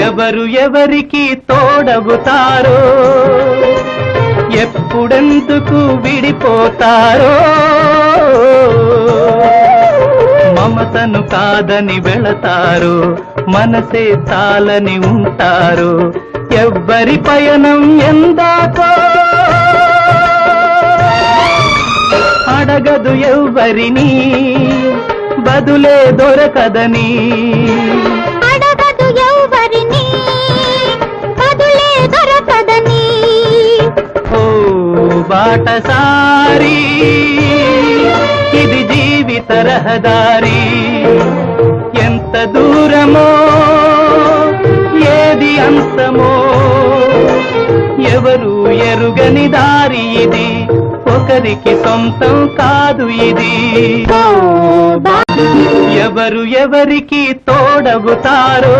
ఎవరు ఎవరికి తోడవుతారో ఎప్పుడెందుకు విడిపోతారో మమతను కాదని వెళతారు మనసే చాలని ఉంటారు ఎవ్వరి పయనం ఎందాకో అడగదు ఎవ్వరిని బదులే దొరకదని అడగదు ఎవ్వరిని బదులే దొరకదని ఓ బాటసారి ఇది జీవిత రహదారి ఎంత దూరమో ఏది అంతమో ఎవరు ఎరుగని దారి ఇది ఒకరికి సొంతం కాదు ఇది ఎవరు ఎవరికి తోడవుతారో